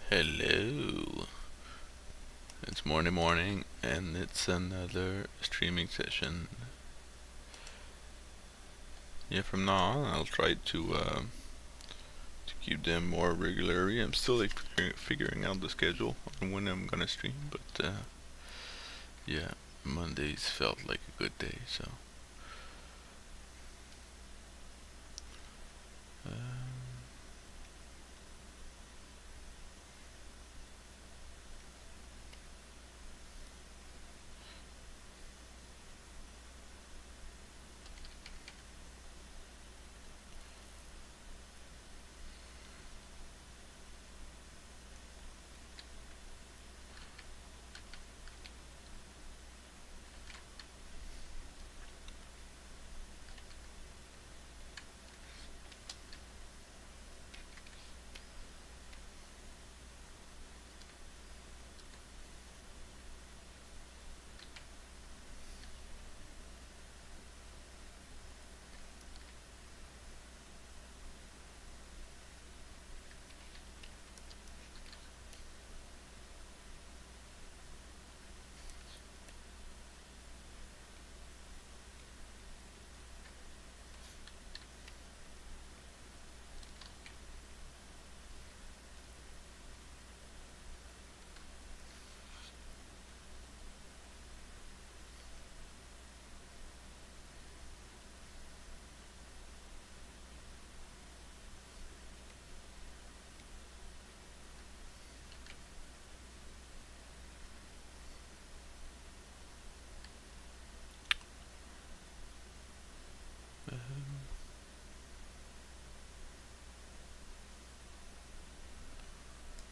Hello. It's morning and it's another streaming session. Yeah, from now on I'll try to keep them more regularly. I'm still like figuring out the schedule on when I'm gonna stream, but yeah, Mondays felt like a good day, so uh,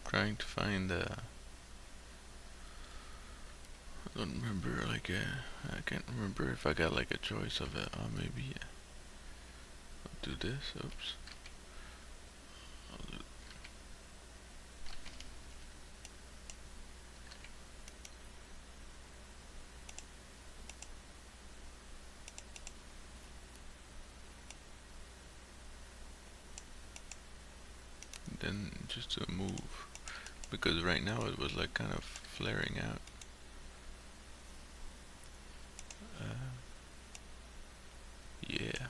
trying to find. I don't remember. I can't remember if I got like a choice of it. Maybe I'll do this. Oops. Then just to move, because right now it was like kind of flaring out. Yeah.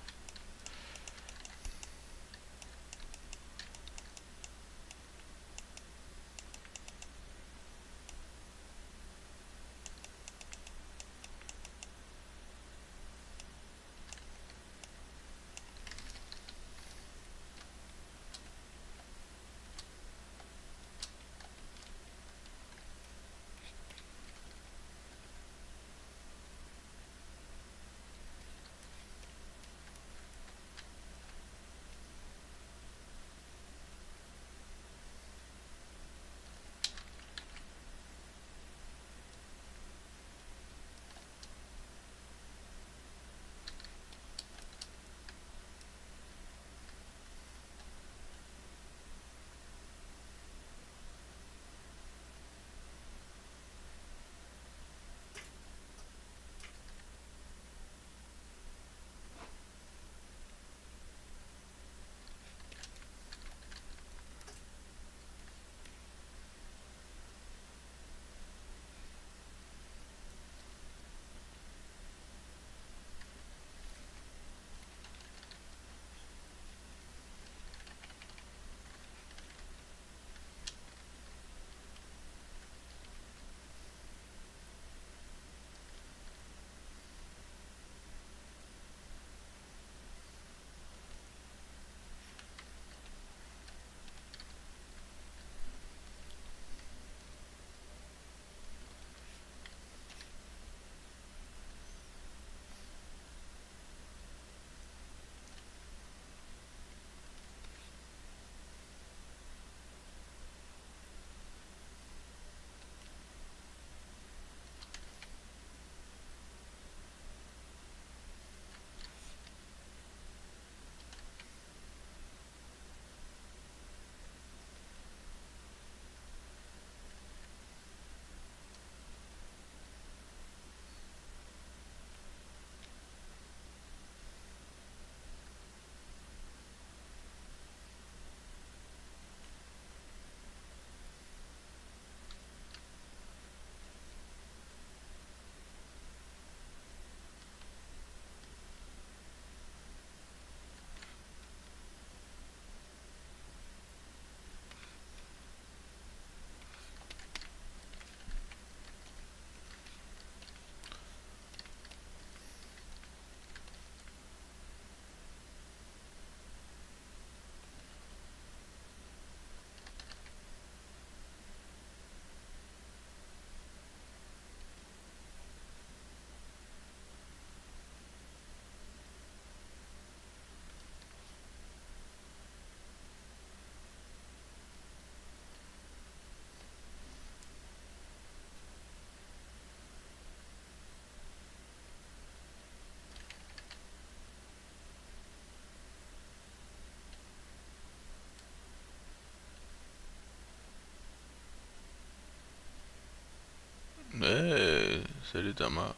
Thomas.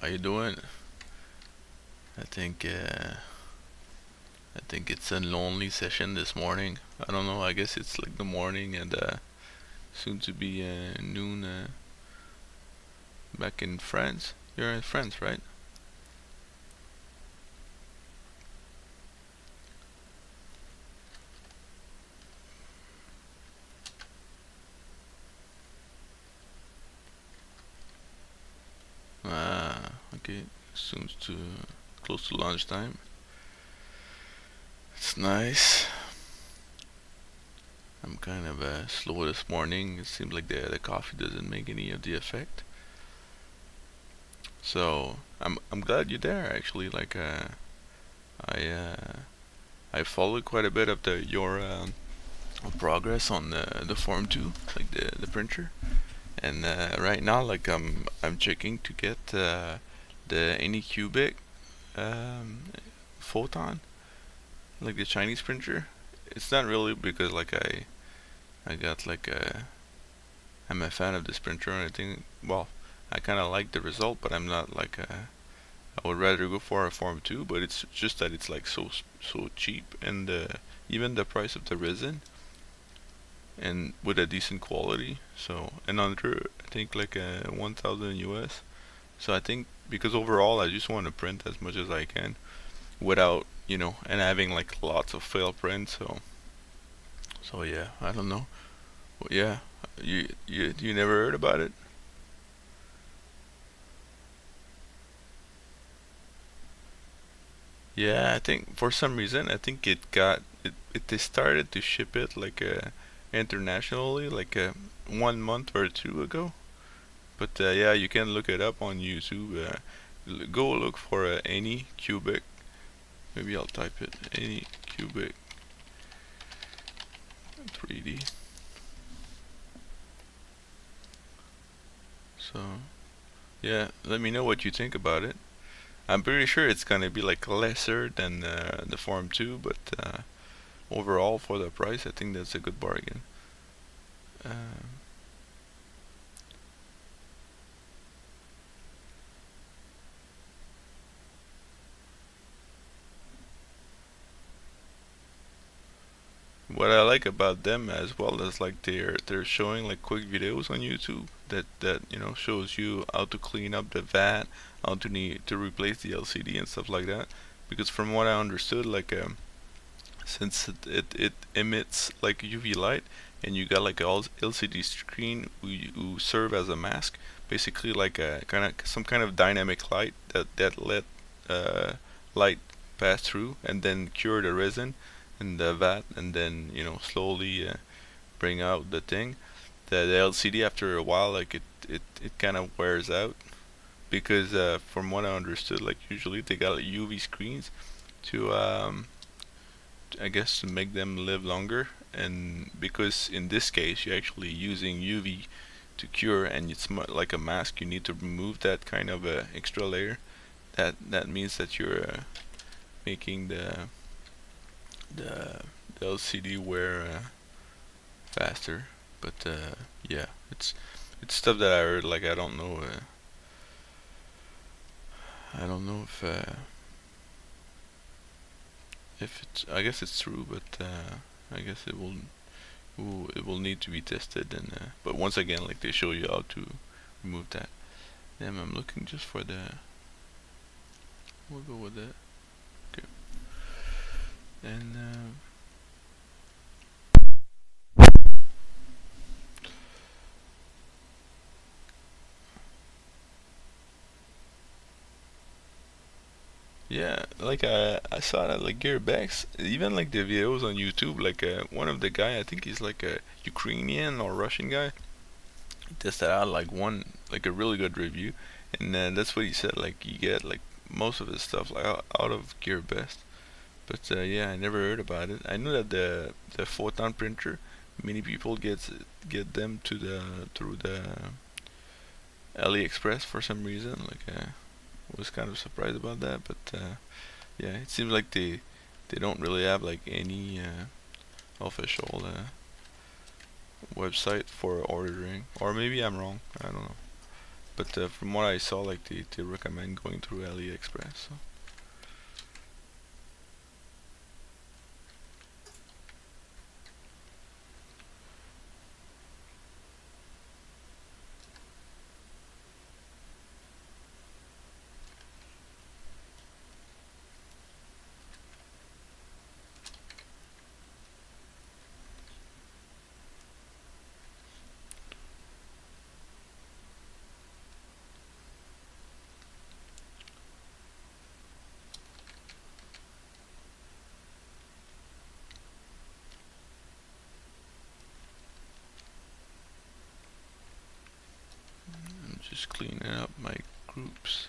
How you doing? I think I think it's a lonely session this morning. I don't know. I guess it's like the morning and soon to be noon back in France. You're in France, right? Okay. Soon to close to lunchtime. It's nice. I'm kind of slow this morning. It seems like the coffee doesn't make any of the effect. So I'm glad you're there. Actually, like I I followed quite a bit of your progress on the Form 2, like the printer. And right now, like I'm checking to get the Anycubic photon, like the Chinese printer. It's not really because like I got like I'm a fan of this printer and I think, well, I kind of like the result, but I'm not like I would rather go for a Form 2, but it's just that it's like so cheap, and even the price of the resin and with a decent quality. So, and under I think like 1,000 US. So I think because overall I just want to print as much as I can without, and having like lots of fail prints. So yeah, I don't know. Well, yeah, you never heard about it? Yeah, I think for some reason I think they started to ship it like internationally like 1 month or two ago. But yeah, you can look it up on YouTube. Go look for any cubic. Maybe I'll type it any cubic 3D. So yeah, let me know what you think about it. I'm pretty sure it's gonna be like lesser than the Form 2, but overall for the price, I think that's a good bargain. Uh, what I like about them as well is like they're showing like quick videos on YouTube that shows you how to clean up the vat, how to need to replace the LCD and stuff like that. Because from what I understood, like since it emits like UV light, and you got like a LCD screen who serve as a mask, basically like a some kind of dynamic light that let uh, light pass through and then cure the resin and the vat, and then slowly bring out the thing. The LCD after a while, like it kind of wears out, because from what I understood, like usually they got like UV screens to I guess to make them live longer, and because in this case you're actually using UV to cure, and it's like a mask, you need to remove that kind of extra layer. That means that you're making the, the LCD wear faster. But yeah, it's stuff that I heard. Like I don't know if it's, I guess it's true, but I guess it will need to be tested. And but once again, like they show you how to remove that. Damn, I'm looking just for we'll go with that. Okay. And yeah, like I saw that like Gearbex, even like the videos on YouTube, like one of the guy, I think he's like a Ukrainian or Russian guy, he tested out like one, like a really good review, and that's what he said, like you get like most of his stuff like out of Gearbest. But yeah, I never heard about it. I knew that the photon printer, many people get them through the AliExpress for some reason. Like was kind of surprised about that, but yeah, it seems like they don't really have like any official website for ordering, or maybe I'm wrong. I don't know. but from what I saw, like they recommend going through AliExpress. So. I'm just cleaning up my groups.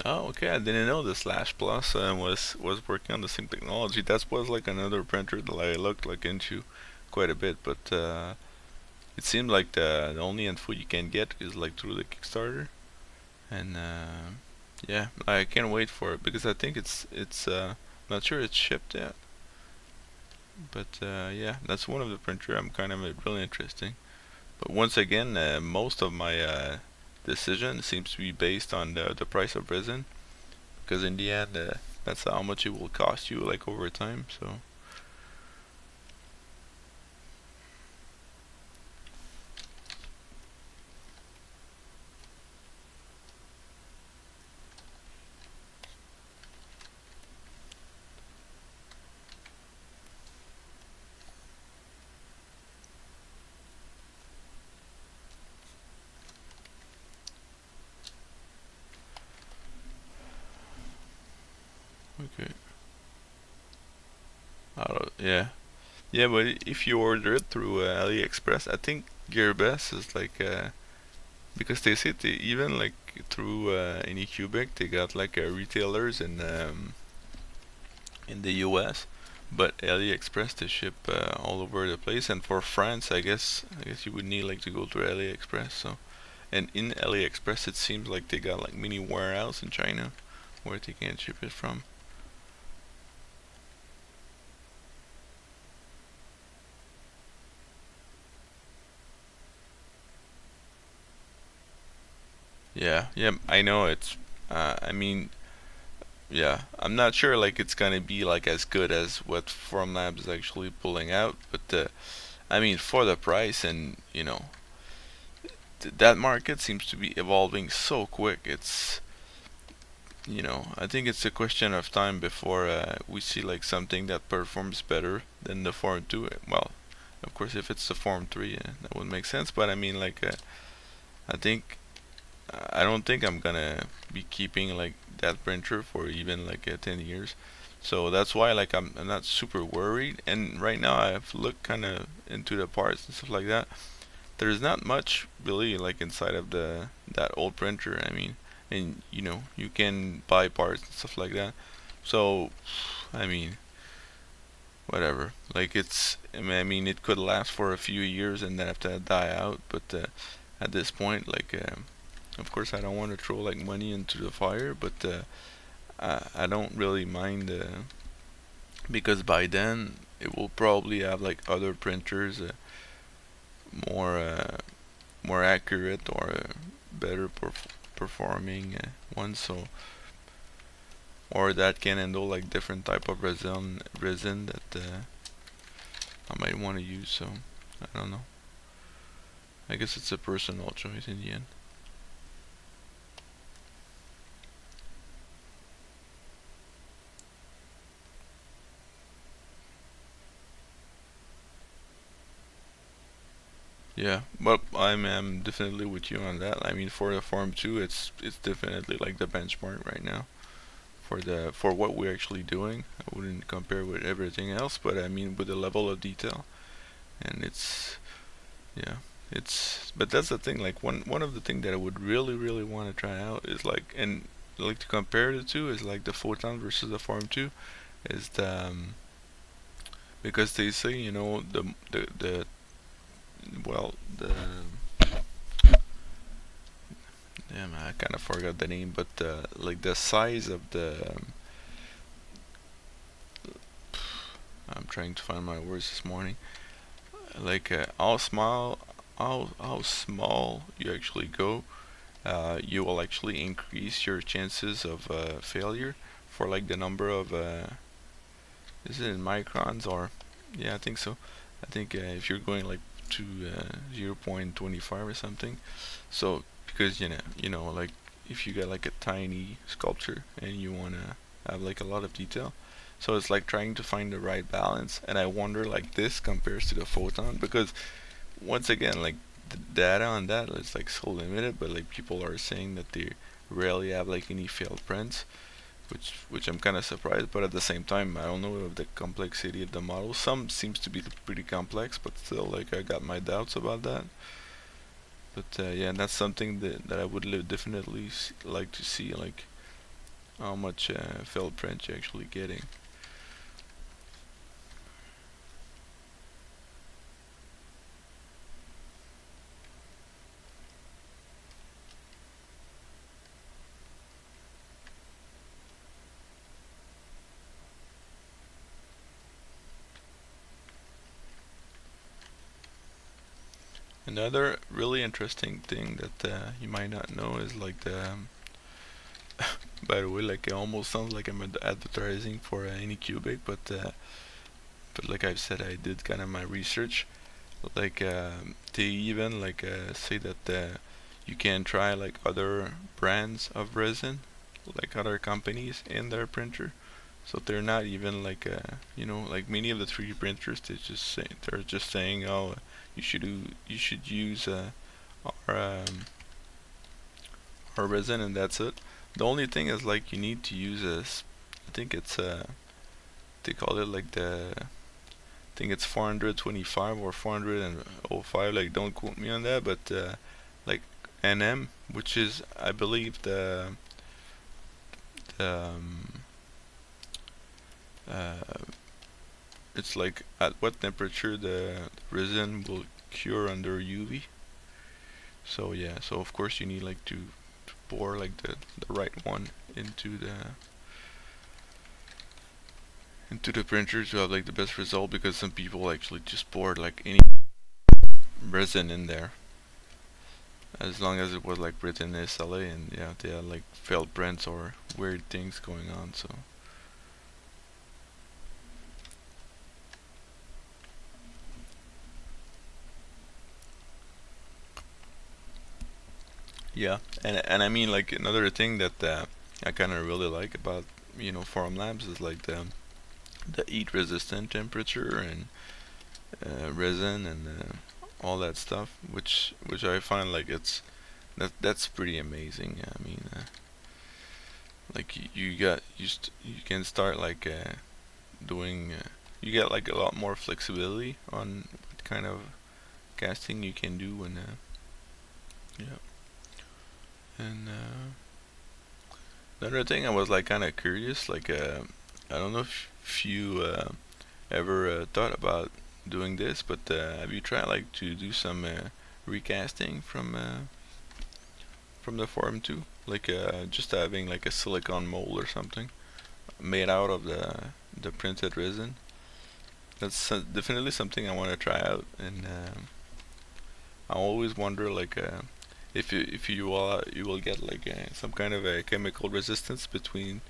Oh, okay. I didn't know the Slash Plus was working on the same technology. That was like another printer that I looked like into quite a bit, but it seemed like the only info you can get is like through the Kickstarter, and yeah, I can't wait for it because I think it's not sure it's shipped yet, but yeah, that's one of the printer I'm kind of really interesting. But once again, most of my decision seems to be based on the price of resin, because in the end, that's how much it will cost you like over time. So. Okay. Yeah. Yeah, but if you order it through AliExpress, I think GearBest is like because they say they even like through any Cubic they got like retailers in the US, but AliExpress they ship all over the place. And for France, I guess you would need like to go through AliExpress. So, and in AliExpress it seems like they got like mini warehouse in China where they can ship it from. Yeah, yeah, I know it's. I mean, yeah, I'm not sure like it's gonna be like as good as what Formlabs is actually pulling out, but I mean for the price and that market seems to be evolving so quick. I think it's a question of time before we see like something that performs better than the Form 2. Well, of course, if it's the Form 3, that would make sense. But I mean, like, I think I don't think I'm gonna be keeping like that printer for even like 10 years. So that's why like I'm not super worried. And right now I've looked kind of into the parts and stuff like that. There's not much really like inside of the that old printer. I mean, and you can buy parts and stuff like that. So I mean, whatever. Like I mean, it could last for a few years and then have to die out. But at this point, like, of course, I don't want to throw like money into the fire, but I don't really mind because by then it will probably have like other printers, more more accurate or better performing ones. So or that can handle like different type of resin that I might want to use. So I don't know. I guess it's a personal choice in the end. Yeah, but I'm definitely with you on that. I mean, for the Form 2, it's definitely like the benchmark right now for what we're actually doing. I wouldn't compare with everything else, but I mean with the level of detail, and yeah, but that's the thing. Like one of the things that I would really want to try out is like and like to compare the two is like the Photon versus the Form 2 is because they say the well the damn, I kind of forgot the name, but like the size of trying to find my words this morning. Like how small you actually go, you will actually increase your chances of failure for like the number of is it in microns or yeah, I think so. I think if you're going like to 0.25 or something, so because like if you got like a tiny sculpture and you want to have like a lot of detail, so it's like trying to find the right balance. And I wonder like this compares to the photon, because once again, like the data on that is like so limited, but like people are saying that they rarely have like any failed prints, which I'm kind of surprised. But at the same time, I don't know of the complexity of the model. Some seems to be pretty complex, but still, like I got my doubts about that. But yeah, that's something that I would definitely like to see, like how much failed print you're actually getting. Another really interesting thing that you might not know is like the by the way, like it almost sounds like I'm advertising for Anycubic, but like I've said, I did kind of my research. Like they even like say that you can try like other brands of resin, like other companies in their printer. So they're not even like like many of the 3D printers. They're just saying, oh, you should use our um, our resin, and that's it. The only thing is like you need to use I think it's they call it like I think it's 425 or 405. Like don't quote me on that, but like NM, which is I believe the uh, it's like at what temperature the resin will cure under UV. So yeah, so of course you need like to pour like the right one into the printer to have like the best result, because some people actually just poured like any resin in there as long as it was like written SLA, and yeah, they had like failed prints or weird things going on. So yeah, and I mean like another thing that I kind of really like about Formlabs is like the heat resistant temperature and resin and all that stuff, which I find like that's pretty amazing. I mean, like you can start like doing you get like a lot more flexibility on what kind of casting you can do, and yeah. And another thing, I was like kind of curious, like I don't know if you ever thought about doing this, but have you tried like to do some recasting from the Form 2, like just having like a silicone mold or something made out of the printed resin? That's definitely something I want to try out, and I always wonder like if you will get like some kind of a chemical resistance between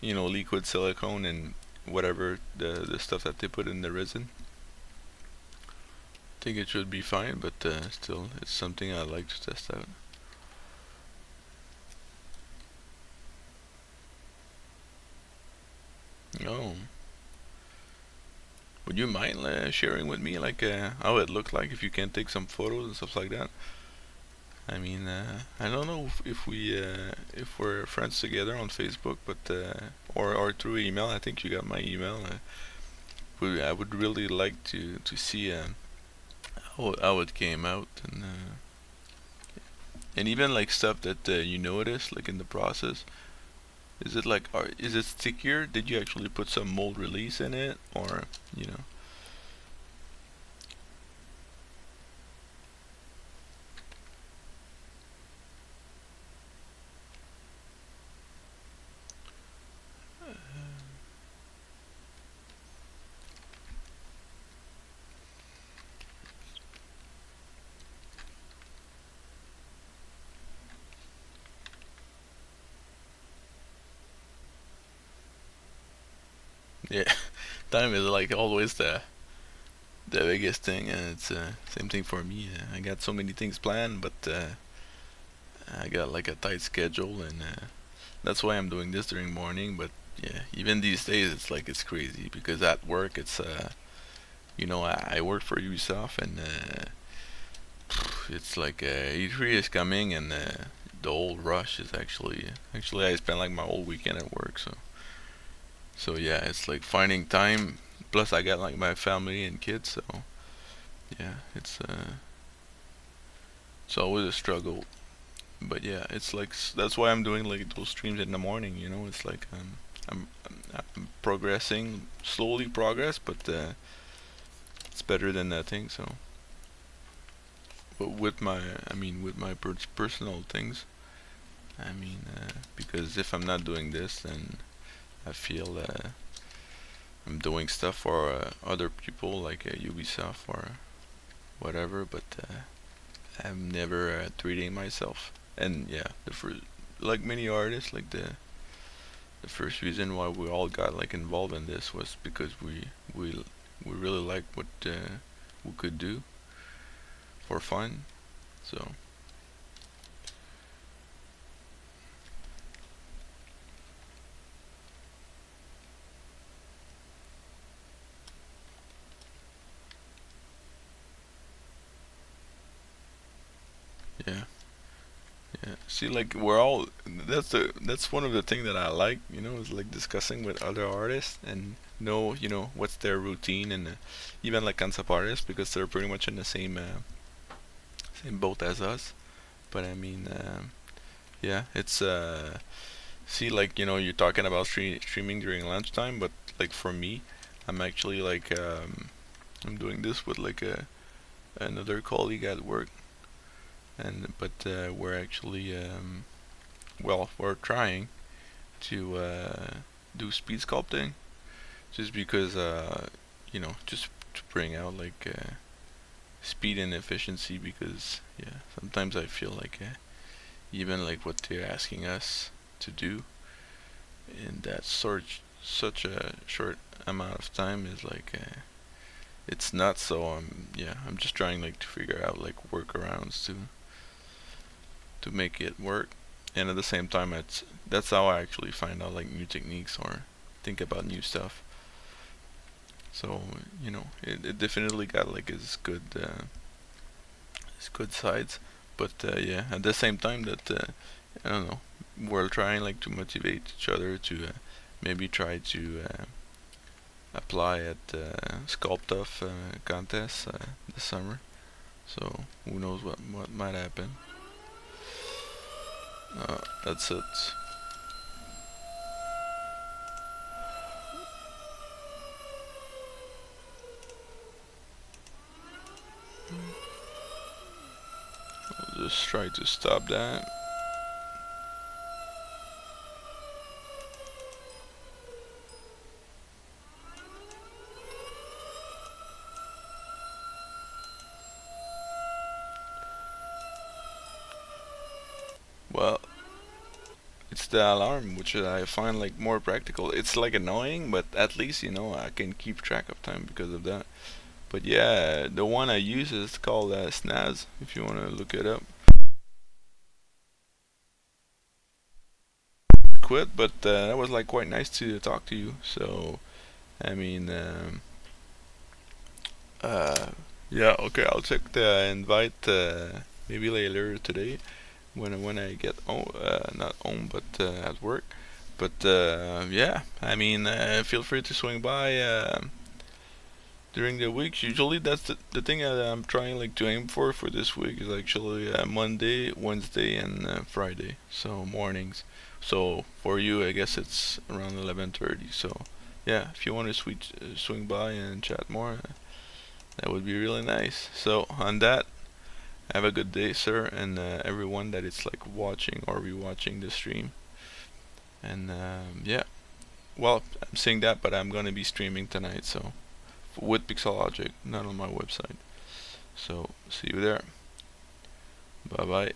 liquid silicone and whatever the stuff that they put in the resin. I think it should be fine, but still, it's something I'd like to test out. Oh, would you mind sharing with me like how it looked like, if you can take some photos and stuff like that? I mean, I don't know if we're friends together on Facebook, but or through email. I think you got my email. I would really like to see how it came out, and even like stuff that you notice like in the process. Is it like is it stickier? Did you actually put some mold release in it, or you know? Yeah, time is like always the biggest thing, and it's same thing for me. I got so many things planned, but I got like a tight schedule, and that's why I'm doing this during morning. But yeah, even these days, it's like it's crazy because at work, it's I work for Ubisoft, and it's like E3 is coming, and the whole rush is actually I spend like my whole weekend at work, so yeah, it's like finding time. Plus, I got like my family and kids, so yeah, it's always a struggle. But yeah, it's like that's why I'm doing like those streams in the morning. It's like I'm progressing slowly, but it's better than nothing. So, but with my personal things, because if I'm not doing this, then I feel I'm doing stuff for other people like Ubisoft or whatever, but I'm never treating myself. And yeah, the first, like many artists, like the first reason why we all got like involved in this was because we really like what we could do for fun. So yeah, yeah. See, like we're all that's one of the things that I like. Is like discussing with other artists and know what's their routine, and even like concept artists because they're pretty much in the same boat as us. But yeah, it's see, like you're talking about streaming during lunchtime, but like for me, I'm actually like I'm doing this with like another colleague at work, and but we're actually we're trying to do speed sculpting just because just to bring out like speed and efficiency, because yeah, sometimes I feel like even like what they're asking us to do in that such a short amount of time is like it's not. So yeah, I'm just trying like to figure out like workarounds to make it work, and at the same time that's how I actually find out like new techniques or think about new stuff. So it definitely got like its good sides, but yeah, at the same time that I don't know, we're trying like to motivate each other to maybe try to apply at Sculpt Off contest this summer. So who knows what might happen. That's it. I'll just try to stop that. Well, it's the alarm, which I find like more practical. It's like annoying, but at least I can keep track of time because of that. But yeah, the one I use is called Snaz. If you want to look it up. Quit, but that was like quite nice to talk to you. So I mean, uh, yeah, okay, I'll check the invite maybe later today when I get home, not home, but at work. But yeah, feel free to swing by during the weeks. Usually, that's the thing that I'm trying like to aim for this week is actually Monday, Wednesday, and Friday. So mornings. So for you, I guess it's around 11:30. So yeah, if you want to swing by and chat more, that would be really nice. So on that, have a good day, sir, and everyone that is like watching or rewatching the stream. And yeah, well, I'm saying that, but I'm gonna be streaming tonight, so with Pixelogic, not on my website. So see you there. Bye bye.